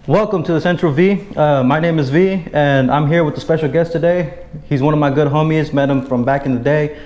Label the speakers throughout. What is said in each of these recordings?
Speaker 1: Welcome to the Central V. My name is V, and I'm here with a special guest today. He's one of my good homies. Met him from back in the day.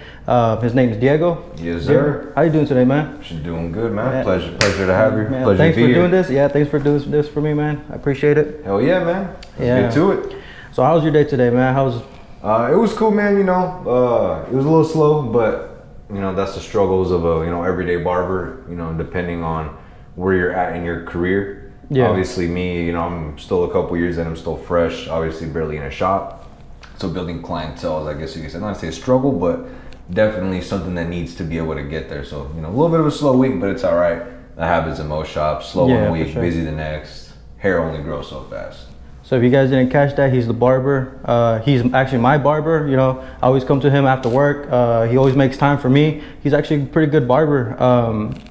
Speaker 1: His name is Diego.
Speaker 2: Yes, sir.
Speaker 1: How you doing today, man?
Speaker 2: She's doing good, man. Pleasure to have you.
Speaker 1: Man,
Speaker 2: Pleasure
Speaker 1: thanks
Speaker 2: to be
Speaker 1: for
Speaker 2: here.
Speaker 1: doing this. Yeah, thanks for doing this for me, man. I appreciate it.
Speaker 2: Hell yeah, man. Let's get to it.
Speaker 1: So, how was your day today, man?
Speaker 2: It was cool, man. It was a little slow, but that's the struggles of a everyday barber. Depending on where you're at in your career. Yeah. Obviously, me, I'm still a couple years in. I'm still fresh. Obviously, barely in a shop. So building clientele, I guess you could say, not to say a struggle, but definitely something that needs to be able to get there. So a little bit of a slow week, but it's all right. That happens in most shops. Slow one week, sure. Busy the next. Hair only grows so fast.
Speaker 1: So if you guys didn't catch that, he's the barber. He's actually my barber. I always come to him after work. He always makes time for me. He's actually a pretty good barber.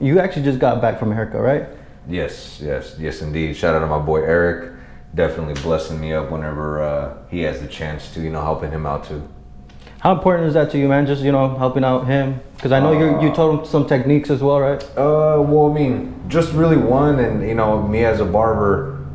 Speaker 1: You actually just got back from a haircut, right?
Speaker 2: Yes, indeed. Shout out to my boy Eric. Definitely blessing me up whenever he has the chance to, helping him out too.
Speaker 1: How important is that to you, man? Just, helping out him? Because I know you told him some techniques as well, right?
Speaker 2: Just really one. And, me as a barber,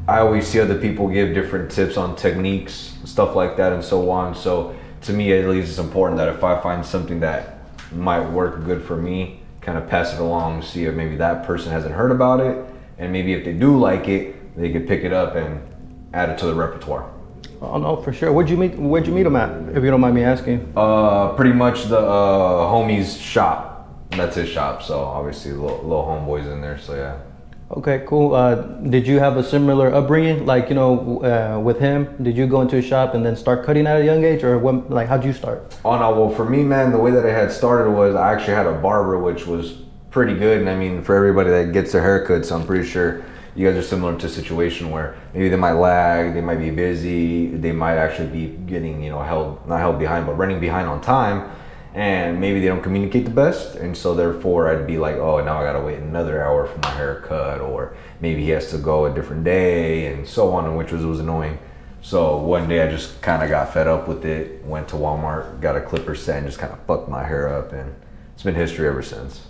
Speaker 2: I always see other people give different tips on techniques, stuff like that and so on. So to me, at least, it's important that if I find something that might work good for me, kind of pass it along, see if maybe that person hasn't heard about it, and maybe if they do like it, they could pick it up and add it to the repertoire.
Speaker 1: Oh no, for sure. Where'd you meet him at, if you don't mind me asking?
Speaker 2: Pretty much the homie's shop. That's his shop, so obviously little homeboys in there, so yeah.
Speaker 1: Okay, cool. Did you have a similar upbringing, like with him? Did you go into a shop and then start cutting at a young age, or how'd you start?
Speaker 2: Oh no, well for me, man, the way that I had started was I actually had a barber, which was pretty good. And I mean, for everybody that gets their haircuts, I'm pretty sure you guys are similar to a situation where maybe they might lag, they might be busy, they might actually be getting not held behind, but running behind on time. And maybe they don't communicate the best, and so therefore I'd be like, oh, now I gotta wait another hour for my haircut, or maybe he has to go a different day, and so on, and which was annoying. So one day I just kind of got fed up with it, went to Walmart, got a clipper set, and just kind of fucked my hair up, and it's been history ever since.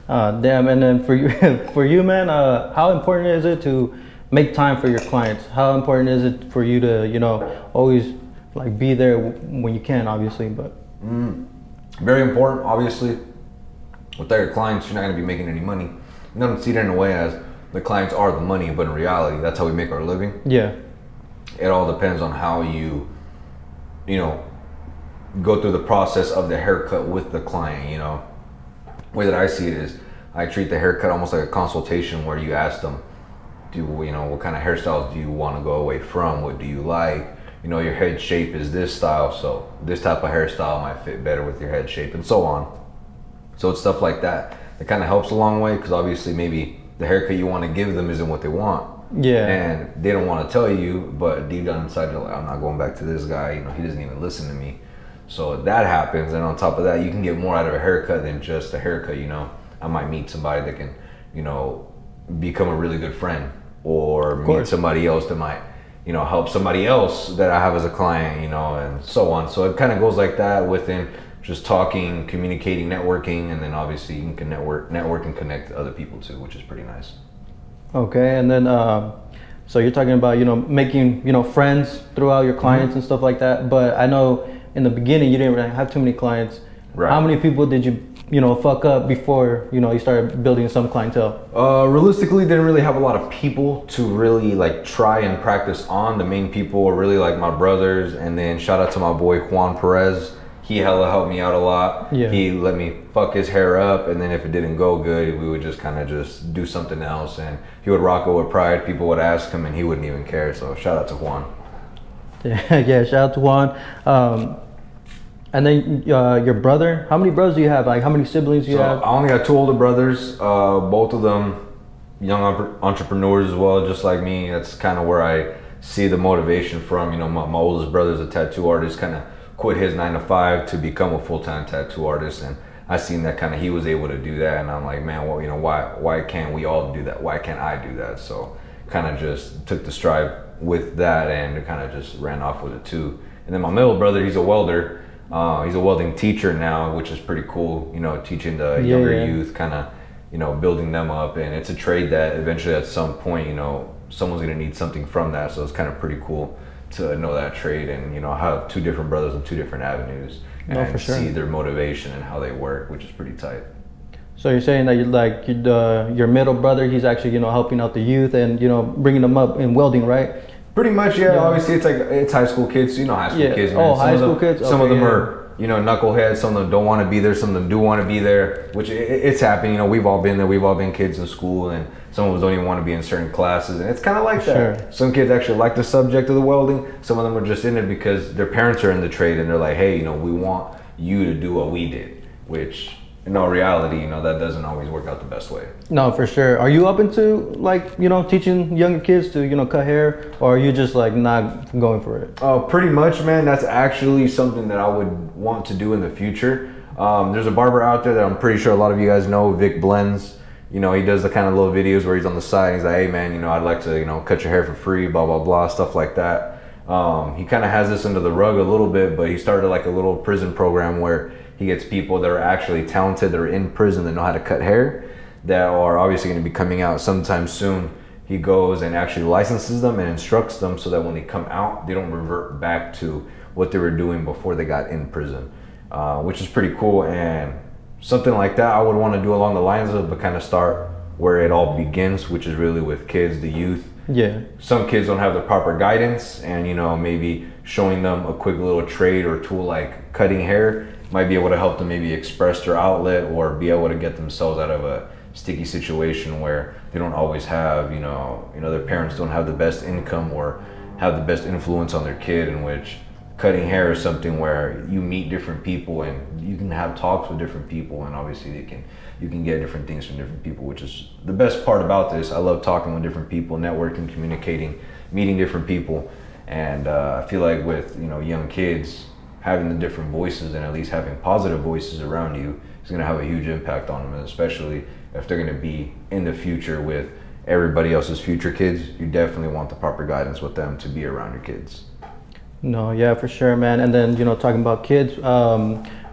Speaker 1: Damn, and then for you, man, how important is it to make time for your clients? How important is it for you to, always be there when you can, obviously, but.
Speaker 2: Very important, obviously. Without your clients, you're not going to be making any money. You don't see it in a way as the clients are the money, but in reality, that's how we make our living.
Speaker 1: Yeah.
Speaker 2: It all depends on how you go through the process of the haircut with the client, The way that I see it is I treat the haircut almost like a consultation where you ask them, what kind of hairstyles do you want to go away from? What do you like? Your head shape is this style, so this type of hairstyle might fit better with your head shape, and so on. So it's stuff like that kind of helps a long way, because obviously maybe the haircut you want to give them isn't what they want.
Speaker 1: Yeah.
Speaker 2: And they don't want to tell you, but deep down inside they're like, I'm not going back to this guy, he doesn't even listen to me. So that happens, and on top of that, you can get more out of a haircut than just a haircut, I might meet somebody that can, become a really good friend, or meet somebody else that might help somebody else that I have as a client, and so on. So it kind of goes like that within just talking, communicating, networking, and then obviously you can network and connect to other people too, which is pretty nice.
Speaker 1: Okay, and then so you're talking about making friends throughout your clients and stuff like that. But I know in the beginning you didn't really have too many clients. Right. How many people did you fuck up before you started building some clientele?
Speaker 2: Realistically, didn't really have a lot of people to really try and practice on. The main people were really my brothers, and then shout out to my boy Juan Perez. He hella helped me out a lot. Yeah. He let me fuck his hair up, and then if it didn't go good, we would just kind of just do something else, and he would rock it with pride. People would ask him and he wouldn't even care. So shout out to Juan.
Speaker 1: Yeah, shout out to Juan. And then your brother, how many brothers do you have? How many siblings do you have?
Speaker 2: I only got 2 older brothers, both of them young entrepreneurs as well, just like me. That's kind of where I see the motivation from. My oldest brother's a tattoo artist, kind of quit his 9-to-5 to become a full-time tattoo artist, and I seen that kind of he was able to do that, and I'm like, man, well, why can't we all do that? Why can't I do that? So kind of just took the stride with that and kind of just ran off with it too. And then my middle brother, he's a welder. He's a welding teacher now, which is pretty cool, teaching the younger youth, kind of, building them up. And it's a trade that eventually at some point, someone's gonna need something from that. So it's kind of pretty cool to know that trade and have two different brothers in two different avenues and
Speaker 1: for sure.
Speaker 2: see their motivation and how they work, which is pretty tight.
Speaker 1: So you're saying that your middle brother, he's actually helping out the youth and bringing them up in welding, right?
Speaker 2: Pretty much, yeah. Obviously, it's high school kids. High school kids, man.
Speaker 1: Oh, high school kids.
Speaker 2: Some of them are knuckleheads. Some of them don't want to be there. Some of them do want to be there. Which it's happening. We've all been there. We've all been kids in school, and some of us don't even want to be in certain classes. And it's kind of like that.
Speaker 1: Sure.
Speaker 2: Some kids actually like the subject of the welding. Some of them are just in it because their parents are in the trade, and they're like, hey, we want you to do what we did. Which in all reality, that doesn't always work out the best way.
Speaker 1: No, for sure. Are you open to teaching younger kids to cut hair, or are you just not going for it?
Speaker 2: Pretty much, man. That's actually something that I would want to do in the future. There's a barber out there that I'm pretty sure a lot of you guys know, Vic Blends. He does the kind of little videos where he's on the side and he's like, hey man, I'd like to cut your hair for free, blah blah blah, stuff like that. He kind of has this under the rug a little bit, but he started like a little prison program where he gets people that are actually talented, that are in prison, that know how to cut hair, that are obviously going to be coming out sometime soon. He goes and actually licenses them and instructs them so that when they come out, they don't revert back to what they were doing before they got in prison, which is pretty cool. And something like that I would want to do along the lines of, but kind of start where it all begins, which is really with kids, the youth.
Speaker 1: Yeah.
Speaker 2: Some kids don't have the proper guidance, and maybe showing them a quick little trade or tool like cutting hair might be able to help them maybe express their outlet or be able to get themselves out of a sticky situation where they don't always have, their parents don't have the best income or have the best influence on their kid, in which cutting hair is something where you meet different people and you can have talks with different people, and obviously you can get different things from different people, which is the best part about this. I love talking with different people, networking, communicating, meeting different people, and I feel like with young kids, having the different voices and at least having positive voices around you is going to have a huge impact on them, and especially if they're going to be in the future with everybody else's future kids, you definitely want the proper guidance with them to be around your kids.
Speaker 1: No, yeah, for sure, man. And then talking about kids,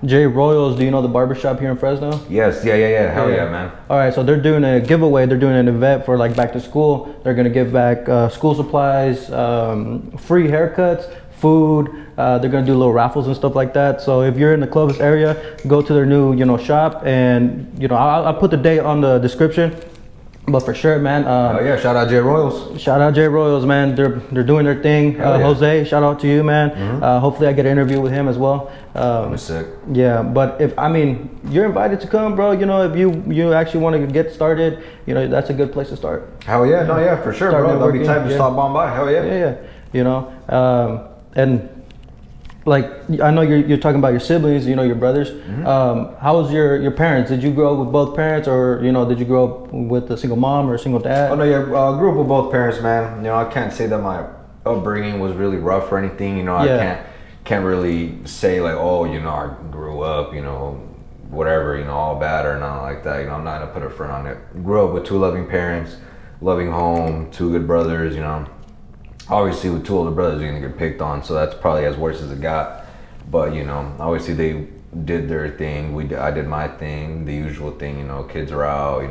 Speaker 1: J Royals, do you know the barbershop here in Fresno?
Speaker 2: Yes, yeah. Hell yeah, man.
Speaker 1: All right, so they're doing a giveaway. They're doing an event for back to school. They're gonna give back school supplies, free haircuts, food. They're gonna do little raffles and stuff like that. So if you're in the Clovis area, go to their new shop, and I'll put the date on the description. But for sure, man.
Speaker 2: Yeah, shout out J Royals.
Speaker 1: Shout out J Royals, man. They're doing their thing.
Speaker 2: Yeah.
Speaker 1: Jose, shout out to you, man. Mm-hmm. Hopefully I get an interview with him as well.
Speaker 2: I'm sick.
Speaker 1: Yeah, but you're invited to come, bro. If you actually want to get started, that's a good place to start.
Speaker 2: Hell yeah, no, yeah, for sure, bro. That'll be time to stop on by. Hell yeah.
Speaker 1: Yeah. And I know you're talking about your siblings, your brothers. Mm-hmm. How was your parents? Did you grow up with both parents, or did you grow up with a single mom or a single dad?
Speaker 2: Oh no, yeah, I grew up with both parents, man. I can't say that my upbringing was really rough or anything. I can't really say like, oh, I grew up, whatever, all bad or nothing like that. I'm not gonna put a front on it. Grew up with two loving parents, loving home, two good brothers. Obviously with two older brothers, you're gonna get picked on, so that's probably as worse as it got. But obviously they did their thing. I did my thing, the usual thing. Kids are out.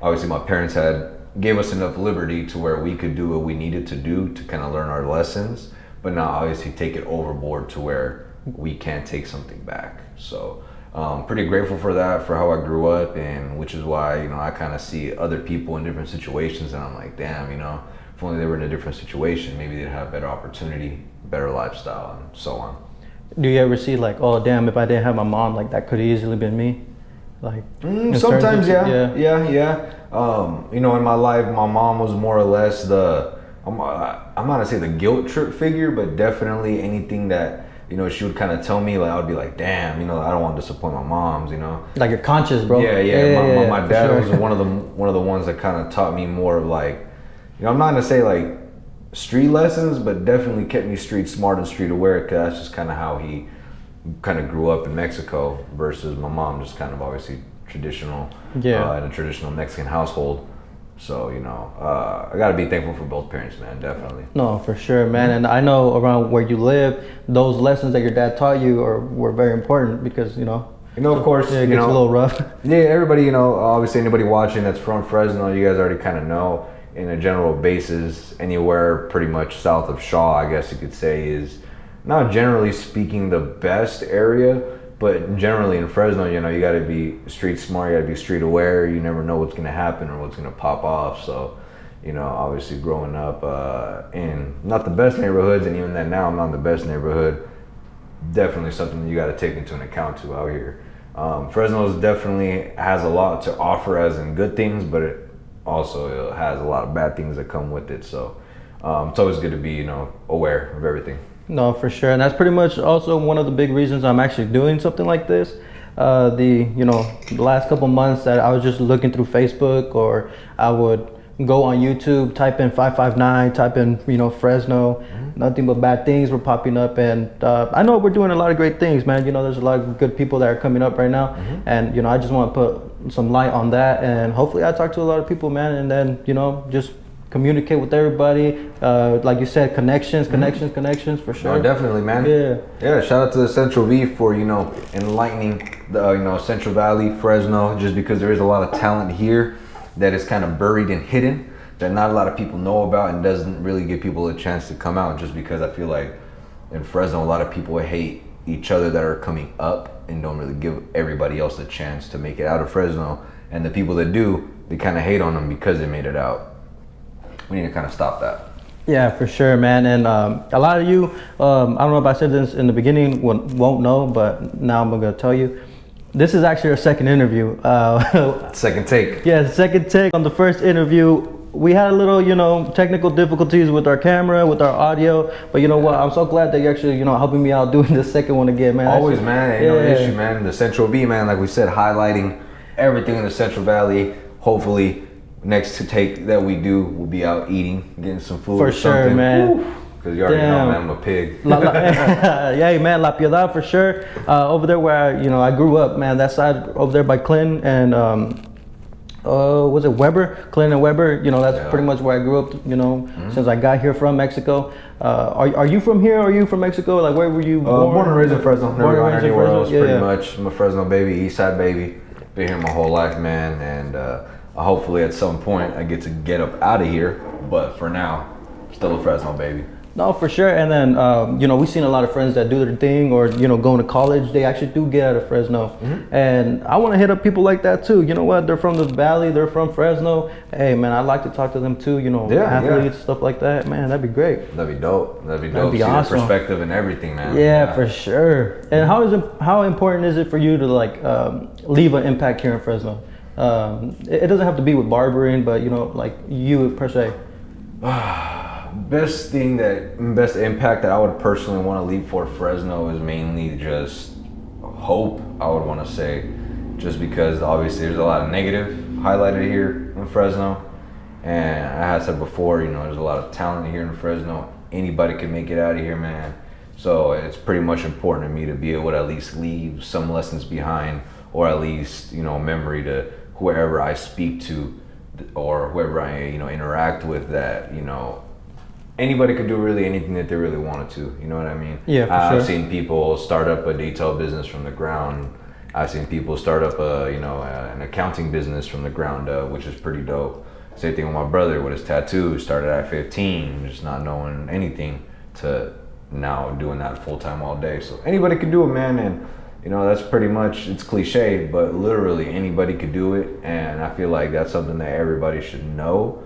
Speaker 2: Obviously my parents gave us enough liberty to where we could do what we needed to do to kind of learn our lessons, but not obviously take it overboard to where we can't take something back. So pretty grateful for that, for how I grew up, and which is why I kind of see other people in different situations, and I'm like, damn, if only they were in a different situation, maybe they'd have better opportunity, better lifestyle, and so on.
Speaker 1: Do you ever see oh damn, if I didn't have my mom, that could have easily been me?
Speaker 2: Sometimes, yeah. In my life, my mom was more or less I'm not gonna say the guilt trip figure, but definitely anything that she would kind of tell me, I would be like, damn, I don't want to disappoint my moms,
Speaker 1: Like you're conscious, bro.
Speaker 2: Yeah. My dad was one of the ones that kind of taught me more of I'm not gonna say street lessons, but definitely kept me street smart and street aware, because that's just kind of how he kind of grew up in Mexico, versus my mom just kind of obviously traditional, in a traditional Mexican household. So I gotta be thankful for both parents, man, definitely.
Speaker 1: No, for sure, man. And I know around where you live, those lessons that your dad taught you were very important, because
Speaker 2: of course,
Speaker 1: it gets a little rough.
Speaker 2: Yeah, everybody, obviously anybody watching that's from Fresno, you guys already kind of know. in a general basis, anywhere pretty much south of Shaw, I guess you could say, is not generally speaking the best area, but generally in Fresno, you know, you got to be street smart, you got to be street aware. You never know what's going to happen or what's going to pop off. So, you know, obviously growing up in not the best neighborhoods, and even then now I'm not in the best neighborhood, definitely something that you got to take into an account to out here. Fresno definitely has a lot to offer as in good things, but it also has a lot of bad things that come with it. So it's always good to be, you know, aware of everything.
Speaker 1: No, for sure. And that's pretty much also one of the big reasons I'm actually doing something like this. The last couple months that I was just looking through Facebook, or I would go on YouTube, type in 559, type in, you know, Fresno, nothing but bad things were popping up. And I know we're doing a lot of great things, man. You know, there's a lot of good people that are coming up right now. And, you know, I just want to put some light on that. And hopefully I talk to a lot of people, man. And then, you know, just communicate with everybody. Like you said, connections for sure.
Speaker 2: Oh, definitely, man. Yeah, shout out to the Central V for, you know, enlightening the, you know, Central Valley, Fresno, just because there is a lot of talent here that is kind of buried and hidden that not a lot of people know about, and doesn't really give people a chance to come out, just because I feel like in Fresno a lot of people hate each other that are coming up and don't really give everybody else a chance to make it out of Fresno, and the people that do, they kind of hate on them because they made it out. We need to kind of stop that.
Speaker 1: Yeah, for sure, man. And a lot of you, I don't know if I said this in the beginning, won't know, but now I'm gonna tell you. This is actually our second interview.
Speaker 2: Second take.
Speaker 1: Yeah, second take. On the first interview, we had a little, you know, technical difficulties with our camera, with our audio. But you know what? I'm so glad that you're actually, you know, helping me out doing the second one again, man.
Speaker 2: Always, man. Ain't no issue, man. The Central V, man, like we said, highlighting everything in the Central Valley. Hopefully, next take that we do, we'll be out eating, getting some food
Speaker 1: for
Speaker 2: or something.
Speaker 1: Sure, man.
Speaker 2: Because you already know, man, I'm a pig.
Speaker 1: Yeah, man, La Piedad for sure. Over there where I grew up, man, that side over there by Clinton and was it Weber? Clinton and Weber, you know, that's pretty much where I grew up, you know, since I got here from Mexico. Are you from here? Are you from Mexico? Like, where were you born?
Speaker 2: Born and raised in Fresno. Never gone anywhere else, pretty much. I'm a Fresno baby, East Side baby. Been here my whole life, man, and hopefully at some point I get to get up out of here, but for now, still a Fresno baby.
Speaker 1: No, for sure. And then, you know, we've seen a lot of friends that do their thing, or, you know, going to college, they actually do get out of Fresno. And I want to hit up people like that too. You know what? They're from the Valley, they're from Fresno. Hey, man, I'd like to talk to them too, you know, athletes, stuff like that. Man, that'd be great.
Speaker 2: That'd be dope. That'd be
Speaker 1: See
Speaker 2: awesome. Their perspective and everything, man.
Speaker 1: Yeah, for sure. And how important is it for you to, like, leave an impact here in Fresno? It doesn't have to be with barbering, but, you know, like you per se.
Speaker 2: Best impact that I would personally want to leave for Fresno is mainly just hope, I would want to say, just because obviously there's a lot of negative highlighted here in Fresno, and I had said before, you know, there's a lot of talent here in Fresno. Anybody can make it out of here, man. So it's pretty much important to me to be able to at least leave some lessons behind, or at least, you know, memory to whoever I speak to or whoever I, you know, interact with, that, you know, anybody could do really anything that they really wanted to, you know what I mean?
Speaker 1: Yeah, for
Speaker 2: I've
Speaker 1: sure.
Speaker 2: seen people start up a detail business from the ground. I've seen people start up an accounting business from the ground up, which is pretty dope. Same thing with my brother with his tattoo. Started at 15, just not knowing anything, to now doing that full time all day. So anybody could do it, man. And you know, that's pretty much, it's cliche, but literally anybody could do it. And I feel like that's something that everybody should know.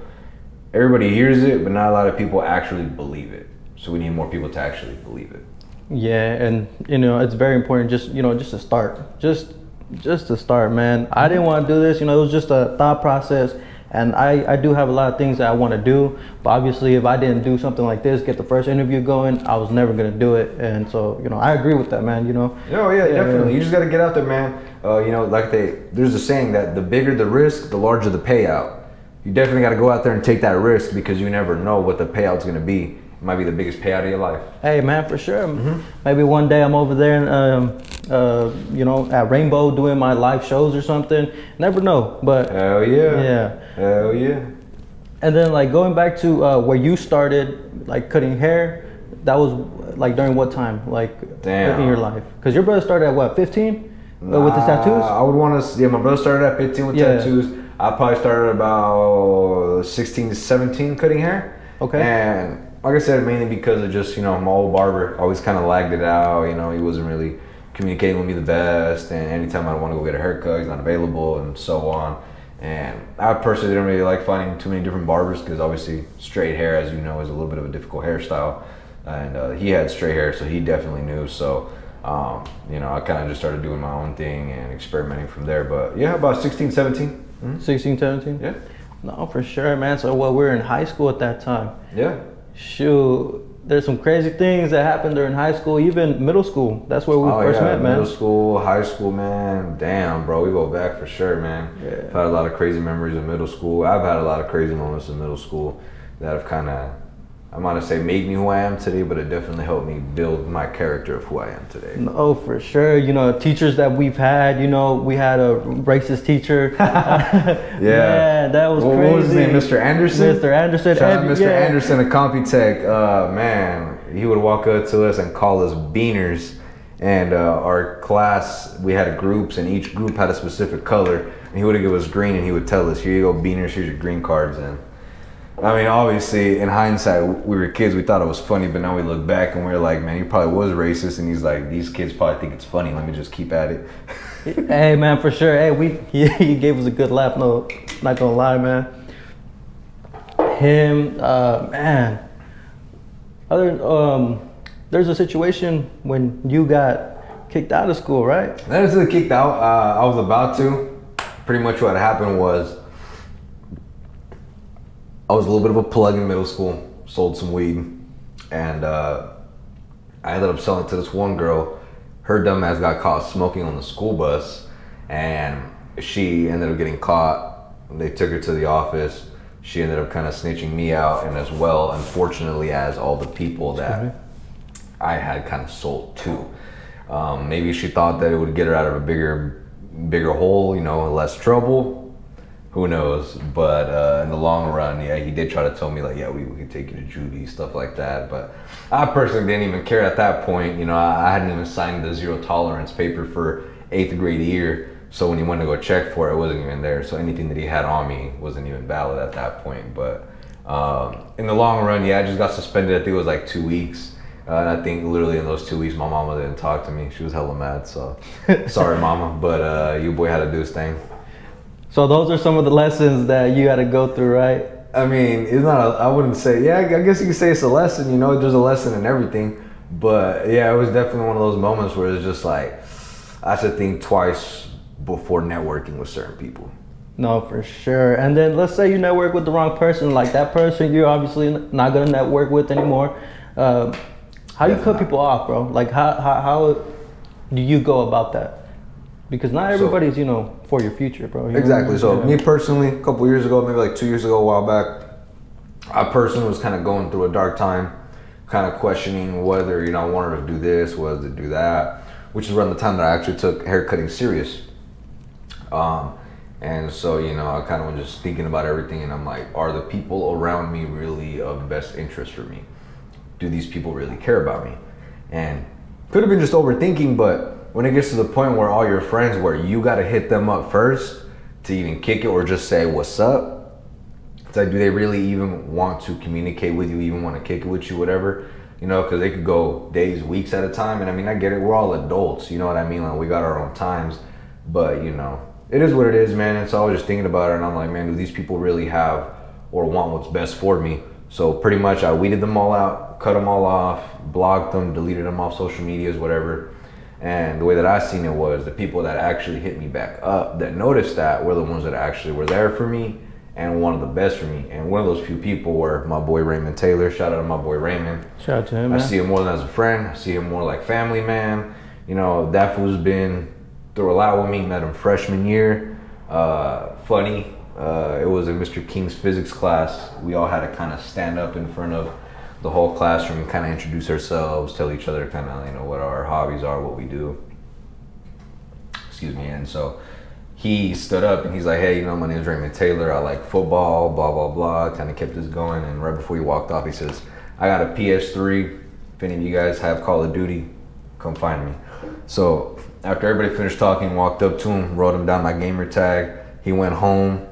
Speaker 2: Everybody hears it, but not a lot of people actually believe it. So we need more people to actually believe it.
Speaker 1: Yeah, and you know, it's very important just to start. Just to start, man. I didn't want to do this, you know, it was just a thought process. And I do have a lot of things that I want to do, but obviously if I didn't do something like this, get the first interview going, I was never going to do it. And so, you know, I agree with that, man, you know.
Speaker 2: Oh yeah, definitely. You just got to get out there, man. You know, like there's a saying that the bigger the risk, the larger the payout. You definitely got to go out there and take that risk, because you never know what the payout's going to be. It might be the biggest payout of your life.
Speaker 1: Hey, man, for sure. Maybe one day I'm over there you know, at Rainbow doing my live shows or something. Never know, but
Speaker 2: hell yeah.
Speaker 1: Yeah.
Speaker 2: Hell yeah.
Speaker 1: And then, like, going back to where you started, like, cutting hair, that was like during what time, like, in your life? Because your brother started at what, 15? with the tattoos?
Speaker 2: I would want to. Yeah, my brother started at 15 with tattoos. I probably started about 16 to 17 cutting hair.
Speaker 1: Okay.
Speaker 2: And like I said, mainly because of just, you know, my old barber always kind of lagged it out. You know, he wasn't really communicating with me the best. And anytime I want to go get a haircut, he's not available and so on. And I personally didn't really like finding too many different barbers because obviously straight hair, as you know, is a little bit of a difficult hairstyle. And he had straight hair, so he definitely knew. So, you know, I kind of just started doing my own thing and experimenting from there. But yeah, about 16, 17. Mm-hmm.
Speaker 1: 16, 17?
Speaker 2: Yeah.
Speaker 1: No, for sure, man. So, well, we were in high school at that time.
Speaker 2: Yeah.
Speaker 1: Shoot, there's some crazy things that happened during high school, even middle school. That's where we first met, man.
Speaker 2: Middle school, high school, man. Damn, bro, we go back for sure, man.
Speaker 1: Yeah.
Speaker 2: I've had a lot of crazy memories in middle school. I've had a lot of crazy moments in middle school that have kind of, I'm gonna say, made me who I am today, but it definitely helped me build my character of who I am today.
Speaker 1: No, for sure. You know, teachers that we've had, you know, we had a racist teacher.
Speaker 2: Yeah.
Speaker 1: Man, that was crazy.
Speaker 2: What was his name? Mr. Anderson?
Speaker 1: Mr. Anderson.
Speaker 2: Shout out Mr. Anderson of CompuTech. Man, he would walk up to us and call us beaners. And our class, we had groups, and each group had a specific color. And he would give us green, and he would tell us, here you go, beaners, here's your green cards. And I mean, obviously, in hindsight, we were kids, we thought it was funny, but now we look back and we're like, man, he probably was racist. And he's like, these kids probably think it's funny, let me just keep at it.
Speaker 1: Hey, man, for sure. Hey, he gave us a good laugh, no, not gonna lie, man. Him, man. There's a situation when you got kicked out of school, right?
Speaker 2: Not necessarily kicked out, I was about to. Pretty much what happened was, I was a little bit of a plug in middle school, sold some weed, and I ended up selling it to this one girl. Her dumbass got caught smoking on the school bus, and she ended up getting caught. They took her to the office. She ended up kind of snitching me out, and as well, unfortunately, as all the people that I had kind of sold to. Maybe she thought that it would get her out of a bigger hole, you know, less trouble. Who knows? But in the long run, yeah, he did try to tell me, like, yeah, we could take you to juvie, stuff like that. But I personally didn't even care at that point. You know, I hadn't even signed the zero tolerance paper for 8th grade year. So when he went to go check for it, it wasn't even there. So anything that he had on me wasn't even valid at that point. But in the long run, yeah, I just got suspended. I think it was like 2 weeks. And I think literally in those 2 weeks, my mama didn't talk to me. She was hella mad. So sorry, mama. But your boy had to do his thing.
Speaker 1: So those are some of the lessons that you had to go through, right?
Speaker 2: I mean, it's not, I wouldn't say, yeah, I guess you could say it's a lesson, you know, there's a lesson in everything. But yeah, it was definitely one of those moments where it's just like, I had to think twice before networking with certain people.
Speaker 1: No, for sure. And then let's say you network with the wrong person, like that person you're obviously not gonna network with anymore. How do you cut people off, bro? Like how do you go about that? Because not everybody's, you know, for your future, bro.
Speaker 2: Exactly. So me personally, a couple years ago, maybe like 2 years ago, a while back, I personally was kind of going through a dark time, kind of questioning whether, you know, I wanted to do this, whether to do that, which is around the time that I actually took haircutting serious. And so, you know, I kind of was just thinking about everything, and I'm like, are the people around me really of best interest for me? Do these people really care about me? And could have been just overthinking, but when it gets to the point where all your friends, where you got to hit them up first to even kick it or just say what's up, it's like, do they really even want to communicate with you, even want to kick it with you, whatever, you know, because they could go days, weeks at a time. And I mean, I get it, we're all adults, you know what I mean, like we got our own times, but you know, it is what it is, man. And so I was just thinking about it, and I'm like, man, do these people really have or want what's best for me? So pretty much I weeded them all out, cut them all off, blocked them, deleted them off social medias, whatever. And the way that I seen it was the people that actually hit me back up, that noticed that, were the ones that actually were there for me and wanted the best for me. And one of those few people were my boy Raymond Taylor. Shout out to my boy Raymond.
Speaker 1: Shout out to him, man.
Speaker 2: I see him more than as a friend. I see him more like family, man. You know, that fool's been through a lot with me. Met him freshman year. Funny. It was in Mr. King's physics class. We all had to kind of stand up in front of the whole classroom and kind of introduce ourselves, tell each other kind of, you know, what our hobbies are, what we do. Excuse me. And so he stood up and he's like, hey, you know, my name is Raymond Taylor. I like football, blah, blah, blah. Kind of kept this going. And right before he walked off, he says, I got a PS3. If any of you guys have Call of Duty, come find me. So after everybody finished talking, walked up to him, wrote him down my gamer tag. He went home,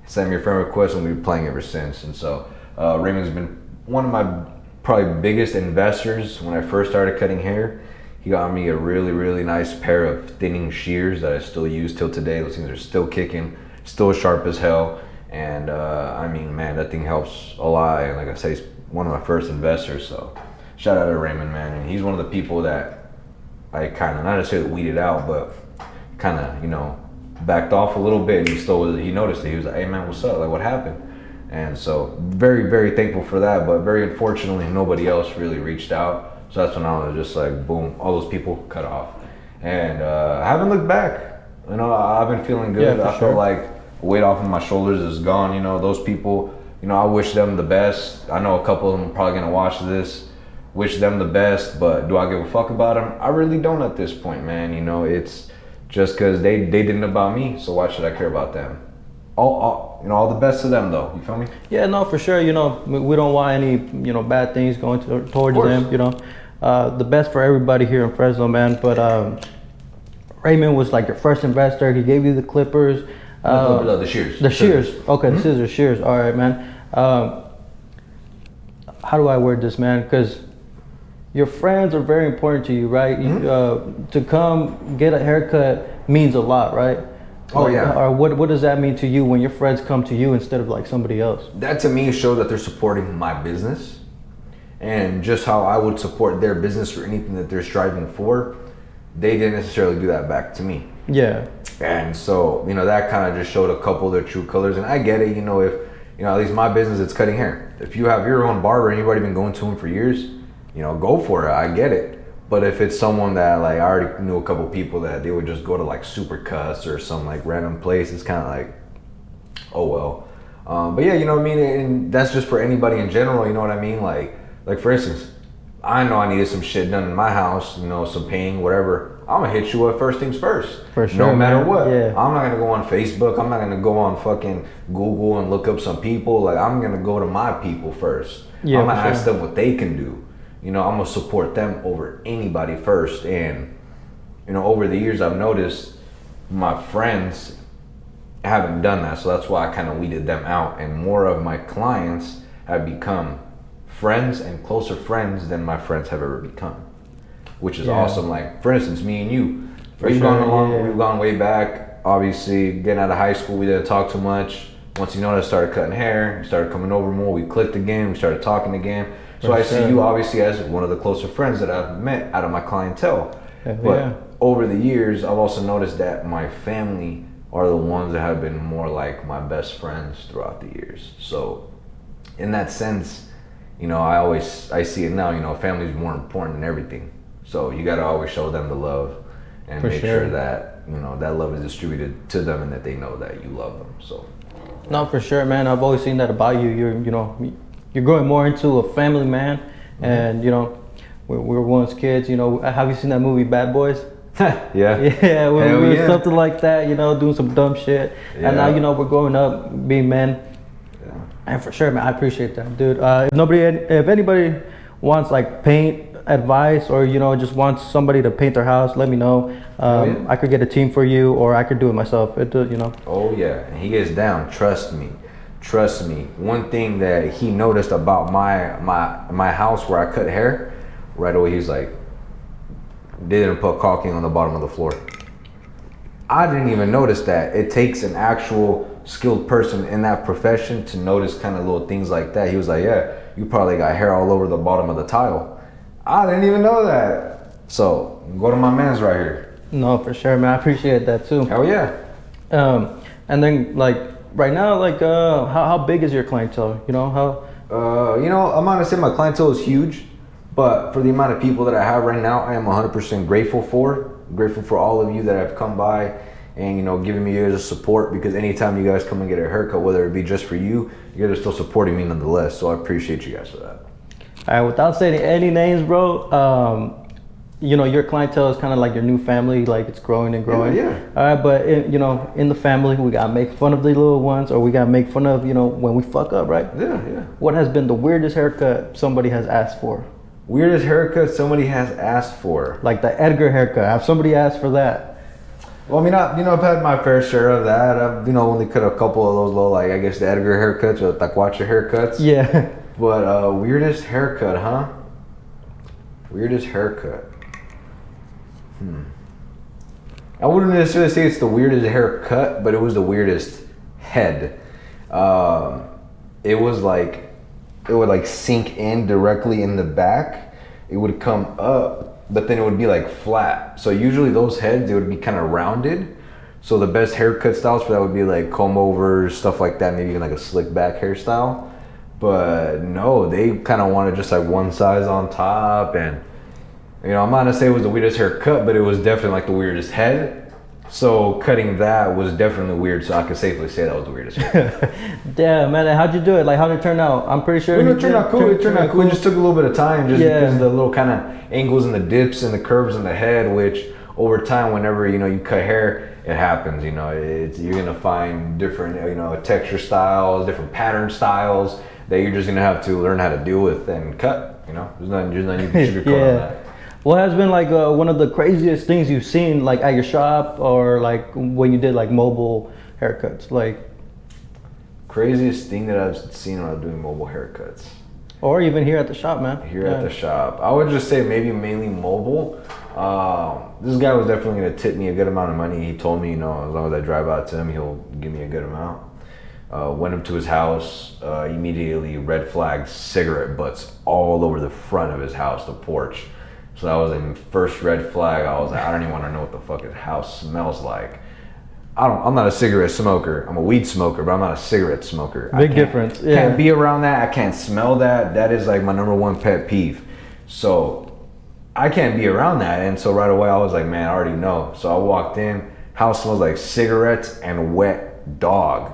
Speaker 2: sent me a friend request, and we've been playing ever since. And so Raymond's been one of my probably biggest investors. When I first started cutting hair, he got me a really, really nice pair of thinning shears that I still use till today. Those things are still kicking, still sharp as hell. And I mean, man, that thing helps a lot. And like I say, he's one of my first investors. So shout out to Raymond, man. And he's one of the people that I kind of, not necessarily weeded out, but kind of, you know, backed off a little bit. And he noticed it. He was like, hey man, what's up? Like, what happened? And so very, very thankful for that. But very unfortunately, nobody else really reached out. So that's when I was just like, boom, all those people cut off. And I haven't looked back. You know, I've been feeling good.
Speaker 1: Yeah,
Speaker 2: I feel like weight off of my shoulders is gone. You know, those people, you know, I wish them the best. I know a couple of them are probably gonna watch this. Wish them the best, but do I give a fuck about them? I really don't at this point, man. You know, it's just because they didn't about me, so why should I care about them? You know, all the best to them, though. You feel me?
Speaker 1: Yeah, no, for sure. You know, we don't want any, you know, bad things going towards them. You know, the best for everybody here in Fresno, man. But Raymond was like your first investor. He gave you the clippers.
Speaker 2: The shears.
Speaker 1: The shears. Okay, the scissors, shears. All right, man. How do I word this, man? Because your friends are very important to you, right? To come get a haircut means a lot, right?
Speaker 2: Oh yeah.
Speaker 1: Or what does that mean to you when your friends come to you instead of like somebody else?
Speaker 2: That to me shows that they're supporting my business, and just how I would support their business or anything that they're striving for. They didn't necessarily do that back to me.
Speaker 1: Yeah.
Speaker 2: And so, you know, that kind of just showed a couple of their true colors. And I get it, you know, if, you know, at least my business, it's cutting hair. If you have your own barber and you've already been going to him for years, you know, go for it. I get it. But if it's someone that, like, I already knew a couple people that they would just go to like Supercuts or some like random place, it's kind of like, oh well. But yeah, you know what I mean? And that's just for anybody in general, you know what I mean? Like for instance, I know I needed some shit done in my house, you know, some painting, whatever. I'm gonna hit you up first things first.
Speaker 1: For sure.
Speaker 2: No matter
Speaker 1: man.
Speaker 2: what.
Speaker 1: Yeah.
Speaker 2: I'm not gonna go on Facebook. I'm not gonna go on fucking Google and look up some people. Like, I'm gonna go to my people first.
Speaker 1: Yeah,
Speaker 2: I'm gonna
Speaker 1: for
Speaker 2: ask
Speaker 1: sure.
Speaker 2: them what they can do. You know, I'm gonna support them over anybody first. And, you know, over the years I've noticed my friends haven't done that. So that's why I kind of weeded them out. And more of my clients have become friends and closer friends than my friends have ever become. Which is awesome. Like, for instance, me and you, we've gone way back. Obviously, getting out of high school, we didn't talk too much. Once you noticed, started cutting hair, started coming over more. We clicked again. We started talking again. So I see you obviously as one of the closer friends that I've met out of my clientele. But over the years, I've also noticed that my family are the ones that have been more like my best friends throughout the years. So in that sense, you know, I see it now. You know, family is more important than everything. So you got to always show them the love and make sure that, you know, that love is distributed to them and that they know that you love them. So.
Speaker 1: No, for sure, man. I've always seen that about you. You're growing more into a family man, and you know, we were once kids. You know, have you seen that movie Bad Boys?
Speaker 2: Yeah.
Speaker 1: Yeah, we were something like that. You know, doing some dumb shit, and now you know we're growing up, being men. Yeah. And for sure, man, I appreciate that, dude. If anybody wants like paint advice, or you know, just wants somebody to paint their house, let me know. I could get a team for you, or I could do it myself. You know. Oh yeah,
Speaker 2: and he gets down. Trust me. One thing that he noticed about my house where I cut hair, right away he's like, they didn't put caulking on the bottom of the floor. I didn't even notice that. It takes an actual skilled person in that profession to notice kind of little things like that. He was like, yeah, you probably got hair all over the bottom of the tile. I didn't even know that. So go to my man's right here.
Speaker 1: No, for sure, man. I appreciate that too.
Speaker 2: Hell yeah.
Speaker 1: And then like right now, like how big is your clientele? You know how?
Speaker 2: You know, I'm gonna say my clientele is huge, but for the amount of people that I have right now, I am 100% grateful for. Grateful for all of you that have come by and, you know, giving me your support, because anytime you guys come and get a haircut, whether it be just for you, you guys are still supporting me nonetheless. So I appreciate you guys for that.
Speaker 1: All right, without saying any names, bro, you know, your clientele is kind of like your new family, like it's growing and growing.
Speaker 2: Yeah.
Speaker 1: All right, but you know, in the family, we gotta make fun of the little ones, or we gotta make fun of, you know, when we fuck up, right?
Speaker 2: Yeah.
Speaker 1: What has been the weirdest haircut somebody has asked for?
Speaker 2: Weirdest haircut somebody has asked for.
Speaker 1: Like the Edgar haircut. Have somebody asked for that?
Speaker 2: Well, I mean, I've had my fair share of that. I've, only cut a couple of those little, like, I guess the Edgar haircuts or the Taquacha haircuts.
Speaker 1: Yeah.
Speaker 2: But weirdest haircut, huh? Weirdest haircut. I wouldn't necessarily say it's the weirdest haircut, but it was the weirdest head. It was like, it would like sink in directly in the back. It would come up, but then it would be like flat. So usually those heads, they would be kind of rounded. So the best haircut styles for that would be like comb overs, stuff like that, maybe even like a slick back hairstyle. But no, they kind of wanted just like one size on top. And I'm not gonna say it was the weirdest haircut, but it was definitely like the weirdest head. So cutting that was definitely weird. So I can safely say that was the weirdest haircut.
Speaker 1: Damn, man, how'd you do it? Like, how'd it turn out? I'm pretty sure
Speaker 2: It turned out cool. It turned out cool. It just took a little bit of time just because of the little kind of angles and the dips and the curves in the head, which over time, whenever, you cut hair, it happens, you're going to find different, texture styles, different pattern styles that you're just going to have to learn how to deal with and cut, there's nothing you can sugarcoat on that.
Speaker 1: What has been like one of the craziest things you've seen like at your shop or like when you did like mobile haircuts? Like
Speaker 2: craziest thing that I've seen when I was doing mobile haircuts.
Speaker 1: Or even here at the shop, man.
Speaker 2: Here at the shop. I would just say maybe mainly mobile. This guy was definitely gonna tip me a good amount of money. He told me, as long as I drive out to him, he'll give me a good amount. Went up to his house, immediately red flagged cigarette butts all over the front of his house, the porch. So that was the first red flag. I was like, I don't even want to know what the fuck his house smells like. I'm not a cigarette smoker. I'm a weed smoker, but I'm not a cigarette smoker.
Speaker 1: Big difference. Yeah.
Speaker 2: Can't be around that. I can't smell that. That is like my number one pet peeve. So I can't be around that. And so right away I was like, man, I already know. So I walked in. House smells like cigarettes and wet dog.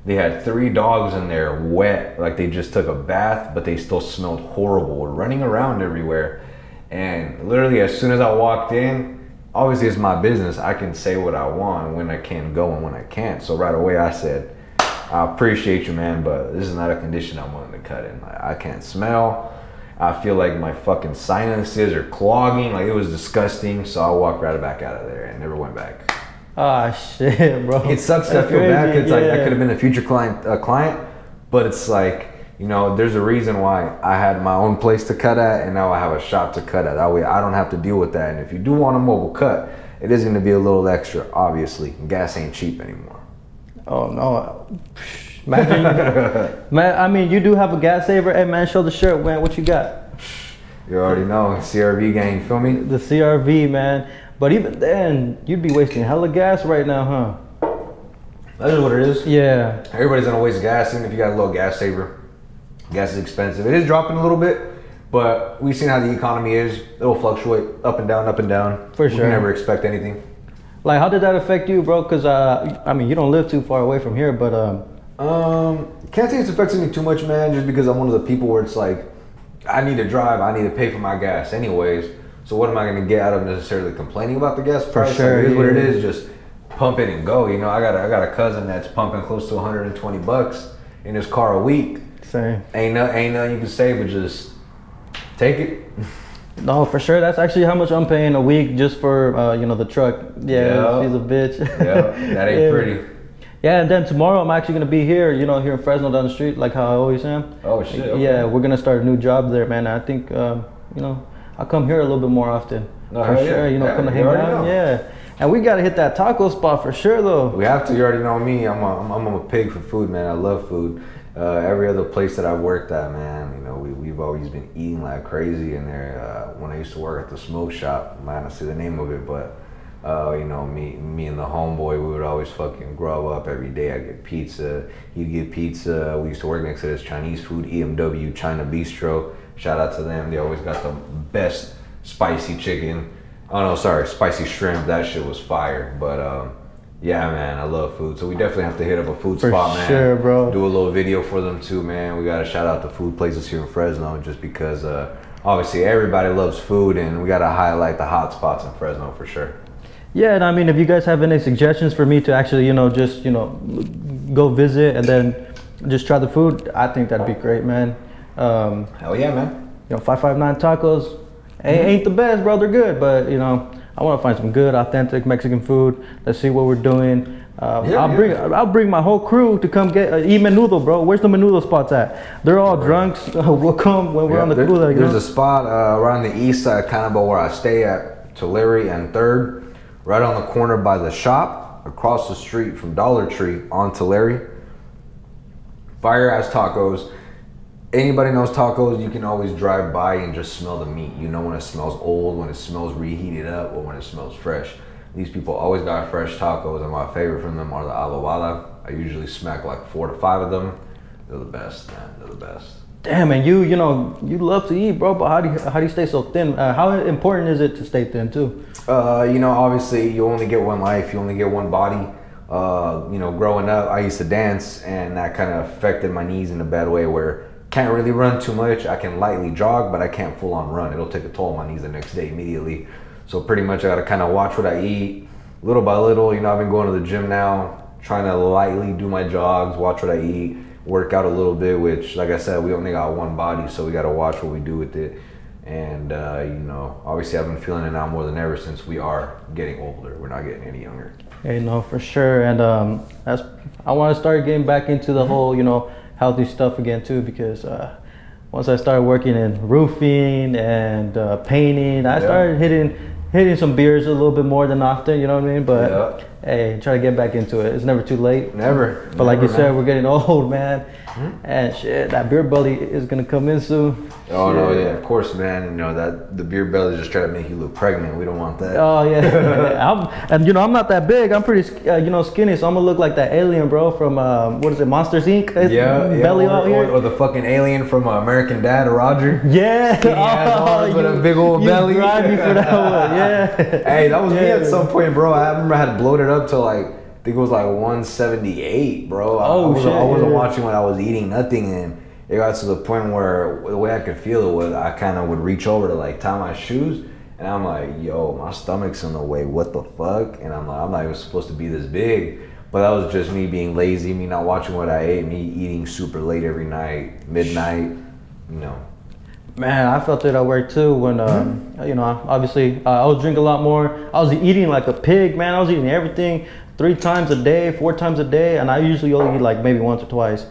Speaker 2: They had 3 dogs in there, wet, like they just took a bath, but they still smelled horrible, running around everywhere. And literally as soon as I walked in, obviously it's my business. I can say what I want, when I can go and when I can't. So right away I said, I appreciate you, man, but this is not a condition I'm willing to cut in. Like, I can't smell. I feel like my fucking sinuses are clogging. Like, it was disgusting. So I walked right back out of there and never went back.
Speaker 1: Ah, shit, bro.
Speaker 2: It sucks. I feel bad because like that could have been a future client, but it's like, there's a reason why I had my own place to cut at, and now I have a shop to cut at. That way I don't have to deal with that. And if you do want a mobile cut, it is going to be a little extra, obviously. Gas ain't cheap anymore.
Speaker 1: Oh, no. Imagine man, I mean, you do have a gas saver. Hey, man, show the shirt, man. What you got?
Speaker 2: You already know. CRV gang, you feel me?
Speaker 1: The CRV, man. But even then, you'd be wasting hella gas right now, huh?
Speaker 2: That is what it is.
Speaker 1: Yeah.
Speaker 2: Everybody's going to waste gas, even if you got a little gas saver. Gas is expensive. It is dropping a little bit, but we've seen how the economy is. It'll fluctuate up and down, up and down.
Speaker 1: For sure.
Speaker 2: We can never expect anything.
Speaker 1: Like, how did that affect you, bro? Because, I mean, you don't live too far away from here, but...
Speaker 2: Can't say it's affected me too much, man, just because I'm one of the people where it's like, I need to drive, I need to pay for my gas anyways. So what am I going to get out of necessarily complaining about the gas price?
Speaker 1: For sure.
Speaker 2: Like, it is what it is. Just pump it and go. I got a cousin that's pumping close to $120 in his car a week.
Speaker 1: Same.
Speaker 2: Ain't nothing you can say, but just take it.
Speaker 1: No, for sure. That's actually how much I'm paying a week just for the truck. Yeah, she's a bitch.
Speaker 2: Yeah, that ain't pretty.
Speaker 1: Yeah, and then tomorrow I'm actually gonna be here, here in Fresno down the street, like how I always am.
Speaker 2: Oh shit. Okay.
Speaker 1: Yeah, we're gonna start a new job there, man. I think I'll come here a little bit more often.
Speaker 2: No,
Speaker 1: for sure. Come to hang out. Yeah. And we gotta hit that taco spot for sure, though.
Speaker 2: We have to. You already know me. I'm a pig for food, man. I love food. Every other place that I've worked at, man, we've always been eating like crazy in there. When I used to work at the smoke shop, I'm not gonna say the name of it, but me and the homeboy, we would always fucking grub up every day. I'd get pizza, he'd get pizza. We used to work next to this Chinese food, EMW China Bistro. Shout out to them. They always got the best spicy chicken. Oh no, sorry, spicy shrimp. That shit was fire. But yeah, man, I love food. So we definitely have to hit up a food spot, man.
Speaker 1: For sure, bro.
Speaker 2: Do a little video for them too, man. We gotta shout out the food places here in Fresno, just because obviously everybody loves food, and we gotta highlight the hot spots in Fresno for sure.
Speaker 1: Yeah, and I mean, if you guys have any suggestions for me to actually, just go visit and then just try the food, I think that'd be great, man.
Speaker 2: Hell yeah, man.
Speaker 1: 559 tacos ain't the best, bro. They're good, but I want to find some good, authentic Mexican food. Let's see what we're doing. I'll bring my whole crew to come eat menudo, bro. Where's the menudo spots at? They're all drunks. We'll come when we're on the crew.
Speaker 2: There's a spot around the east side, kind of where I stay at, Tulare and 3rd, right on the corner by the shop, across the street from Dollar Tree on Tulare. Fire ass tacos. Anybody knows tacos, you can always drive by and just smell the meat. You know when it smells old, when it smells reheated up, or when it smells fresh. These people always got fresh tacos, and my favorite from them are the adobada. I usually smack like 4 to 5 of them. They're the best, man. They're the best.
Speaker 1: Damn, and you love to eat, bro. But how do you stay so thin? How important is it to stay thin too?
Speaker 2: Obviously you only get one life. You only get one body. Growing up, I used to dance, and that kind of affected my knees in a bad way. Where can't really run too much. I can lightly jog, but I can't full on run. It'll take a toll on my knees the next day immediately. So pretty much I gotta kind of watch what I eat, little by little. I've been going to the gym now, trying to lightly do my jogs, watch what I eat, work out a little bit, which, like I said, we only got one body, so we gotta watch what we do with it. And, obviously I've been feeling it now more than ever since we are getting older. We're not getting any younger.
Speaker 1: Hey, no, for sure. And I want to start getting back into the whole, healthy stuff again too, because once I started working in roofing and painting, I started hitting some beers a little bit more than often, you know what I mean? But hey, try to get back into it. It's never too late.
Speaker 2: Never.
Speaker 1: But like you said, we're getting old, man. And shit, that beer belly is gonna come in soon.
Speaker 2: Oh no, yeah, of course, man. That the beer belly just try to make you look pregnant. We don't want that.
Speaker 1: Oh yeah. I'm not that big. I'm pretty skinny, so I'm gonna look like that alien, bro, from what is it, Monsters Inc. Belly out here.
Speaker 2: Or the fucking alien from American Dad, Roger.
Speaker 1: Yeah.
Speaker 2: Arms with a big old belly.
Speaker 1: You drive me for that one. Yeah.
Speaker 2: Hey, that was me at some point, bro. I remember I had bloated up to I think it was like 178, bro. I wasn't watching when I was eating nothing, and it got to the point where the way I could feel it was I kind of would reach over to tie my shoes, and I'm like, yo, my stomach's in the way. What the fuck? And I'm not even supposed to be this big. But that was just me being lazy, me not watching what I ate, me eating super late every night, midnight,
Speaker 1: Man, I felt it at work too when, obviously I was drinking a lot more. I was eating like a pig, man. I was eating everything 3 times a day, 4 times a day, and I usually only eat maybe once or twice.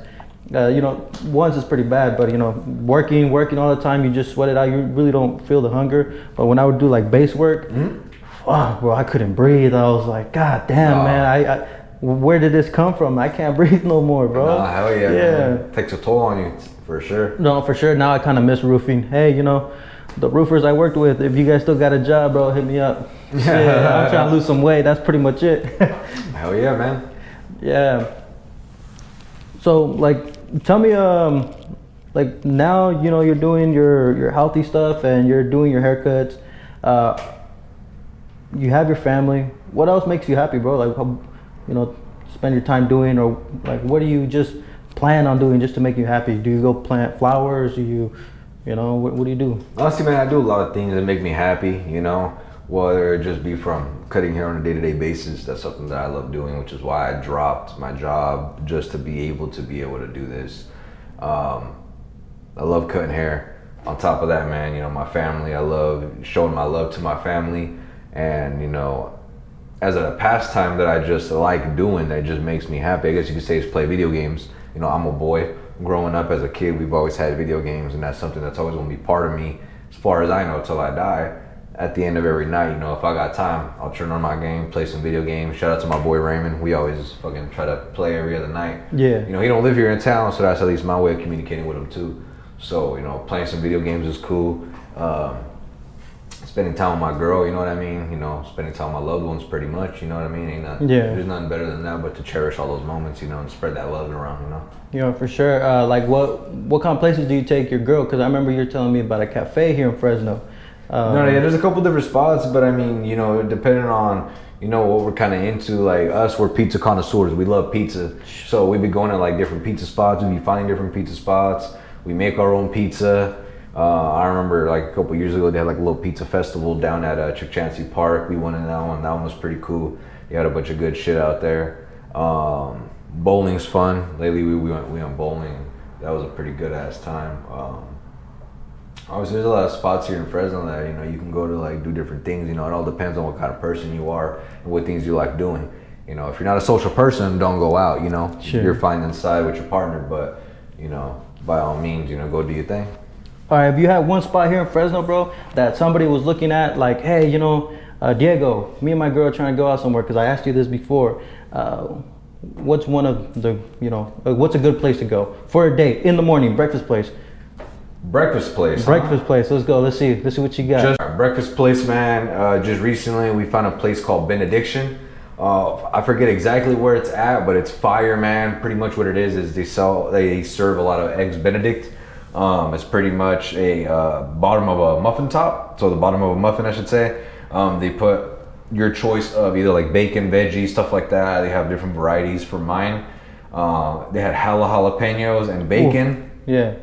Speaker 1: Once is pretty bad, but working all the time, you just sweat it out. You really don't feel the hunger. But when I would do base work, fuck, bro, I couldn't breathe. I was like, God damn, man, where did this come from? I can't breathe no more, bro.
Speaker 2: Nah, hell yeah, man. Takes a toll on you, for sure.
Speaker 1: No, for sure. Now I kind of miss roofing. Hey, the roofers I worked with, if you guys still got a job, bro, hit me up. Shit, I'm trying to lose some weight. That's pretty much it.
Speaker 2: Hell yeah, man.
Speaker 1: Yeah. So, tell me, now, you're doing your healthy stuff and you're doing your haircuts. You have your family. What else makes you happy, bro? Spend your time doing, or what do you just plan on doing just to make you happy? Do you go plant flowers? Do you, what do you do?
Speaker 2: Honestly, man, I do a lot of things that make me happy, whether it just be from cutting hair on a day-to-day basis. That's something that I love doing, which is why I dropped my job just to be able to do this. I love cutting hair. On top of that, man, my family, I love showing my love to my family. And, as a pastime that I just like doing, that just makes me happy, I guess you could say, is play video games. I'm a boy. Growing up as a kid, we've always had video games, and that's something that's always going to be part of me, as far as I know, till I die. At the end of every night, if I got time, I'll turn on my game, play some video games. Shout out to my boy Raymond. We always fucking try to play every other night.
Speaker 1: Yeah.
Speaker 2: He don't live here in town, so that's at least my way of communicating with him too. So, playing some video games is cool. Spending time with my girl, you know what I mean? Spending time with my loved ones, pretty much, you know what I mean? There's nothing better than that, but to cherish all those moments, and spread that love around,
Speaker 1: For sure. What kind of places do you take your girl? Because I remember you're telling me about a cafe here in Fresno.
Speaker 2: There's a couple different spots, but I mean, depending on, what we're kind of into, us, we're pizza connoisseurs. We love pizza. So we be going to different pizza spots. We be finding different pizza spots. We make our own pizza. I remember a couple years ago, they had a little pizza festival down at Chickchansey Park. We went in that one. That one was pretty cool. They had a bunch of good shit out there. Bowling's fun. Lately we went bowling. That was a pretty good ass time. Obviously, there's a lot of spots here in Fresno that you can go to like do different things. It all depends on what kind of person you are and what things you like doing. If you're not a social person, don't go out.
Speaker 1: Sure.
Speaker 2: You're fine inside with your partner, but by all means, go do your thing.
Speaker 1: All right, if you had one spot here in Fresno, bro, that somebody was looking at, like, hey, Diego, me and my girl are trying to go out somewhere, because I asked you this before. What's one of the, what's a good place to go for a date in the morning? Breakfast place.
Speaker 2: Breakfast place.
Speaker 1: Breakfast place. Let's go. Let's see what you got.
Speaker 2: Breakfast place, man. Just recently, we found a place called Benediction. I forget exactly where it's at, but it's fire, man. Pretty much what it is they serve a lot of eggs Benedict. It's pretty much a bottom of a muffin top. So the bottom of a muffin, I should say. They put your choice of either like bacon, veggies, stuff like that. They have different varieties. For mine, they had jalapenos and bacon.
Speaker 1: Ooh, yeah.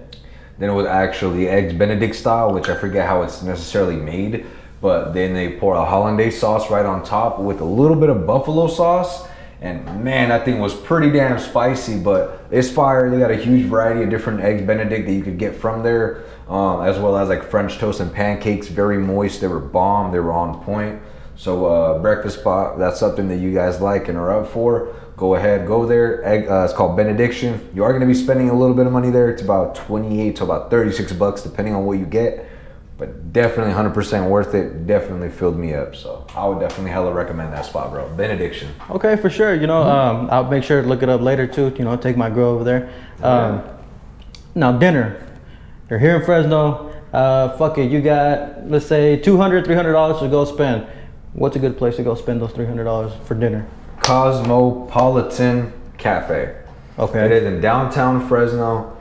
Speaker 2: Then it was actually eggs Benedict style, which I forget how it's necessarily made. But then they pour a hollandaise sauce right on top with a little bit of buffalo sauce. And man, that thing was pretty damn spicy, but it's fire. They got a huge variety of different eggs Benedict that you could get from there, as well as like French toast and pancakes, very moist. They were bomb, they were on point. So breakfast spot, that's something that you guys like and are up for. Go ahead, go there. It's called Benediction. You are gonna be spending a little bit of money there. It's about 28 to about 36 bucks, depending on what you get. But definitely 100% worth it. Definitely filled me up. So I would definitely hella recommend that spot, bro. Benediction.
Speaker 1: Okay, for sure. I'll make sure to look it up later too. Take my girl over there. Now dinner. You're here in Fresno. Fuck it. You got, let's say, $200, $300 to go spend. What's a good place to go spend those $300 for dinner? Cosmopolitan
Speaker 2: Cafe.
Speaker 1: Okay.
Speaker 2: It is in downtown Fresno.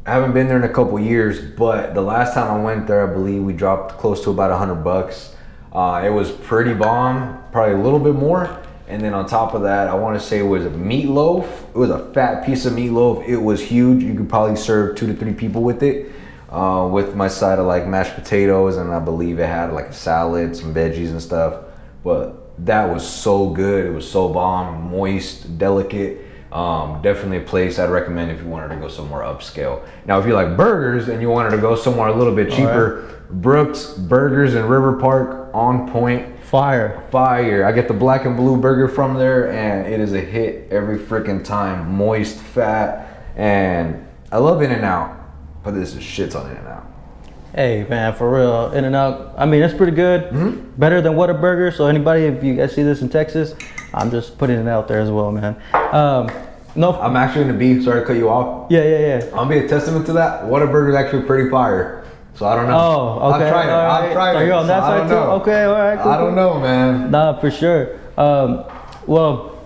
Speaker 2: I haven't been there in a couple years, but the last time I went there, I believe we dropped close to about $100. It was pretty bomb, probably a little bit more. And then on top of that, I want to say it was a meatloaf. It was a fat piece of meatloaf. It was huge. You could probably serve 2 to 3 people with it. With my side of like mashed potatoes, and I believe it had like a salad, some veggies and stuff. But that was so good. It was so bomb, moist, delicate. Definitely a place I'd recommend if you wanted to go somewhere upscale. Now, if you like burgers and you wanted to go somewhere a little bit cheaper, right. Brooks Burgers in River Park, on point.
Speaker 1: Fire.
Speaker 2: I get the black and blue burger from there, and it is a hit every freaking time. Moist, fat, and I love In-N-Out, but this is shits on In-N-Out.
Speaker 1: Hey man, for real, In-N-Out, I mean, it's pretty good.
Speaker 2: Mm-hmm.
Speaker 1: Better than Whataburger. So anybody, if you guys see this in Texas, I'm just putting it out there as well, man. No,
Speaker 2: I'm actually gonna be, sorry to cut you off.
Speaker 1: Yeah.
Speaker 2: I'll be a testament to that. Whataburger is actually pretty fire. So I don't know.
Speaker 1: Oh, okay.
Speaker 2: I've tried it.
Speaker 1: So you're on that side too? Okay, all right, cool.
Speaker 2: I don't know, man.
Speaker 1: Nah, for sure. Well,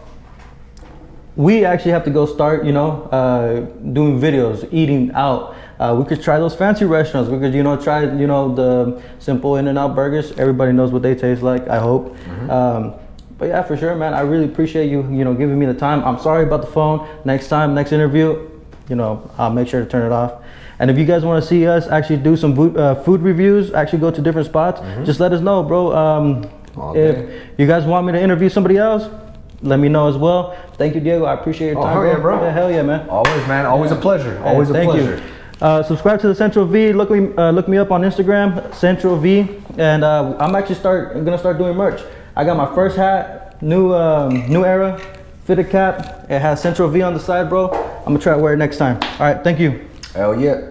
Speaker 1: we actually have to go start, doing videos, eating out. We could try those fancy restaurants. We could, try, the simple In-N-Out burgers. Everybody knows what they taste like, I hope. Mm-hmm. But yeah, for sure, man. I really appreciate you, giving me the time. I'm sorry about the phone. Next time, next interview, I'll make sure to turn it off. And if you guys want to see us actually do some food reviews, actually go to different spots, just let us know, bro. If you guys want me to interview somebody else, let me know as well. Thank you, Diego. I appreciate your time,
Speaker 2: bro. Yeah, bro.
Speaker 1: Yeah, hell yeah, man.
Speaker 2: Always, man. Always a pleasure. Always a pleasure.
Speaker 1: Thank you. Subscribe to the Central V. Look me up on Instagram, Central V. And I'm actually gonna start doing merch. I got my first hat, new era, fitted cap. It has Central V on the side, bro. I'm gonna try to wear it next time. All right, thank you.
Speaker 2: Hell yeah.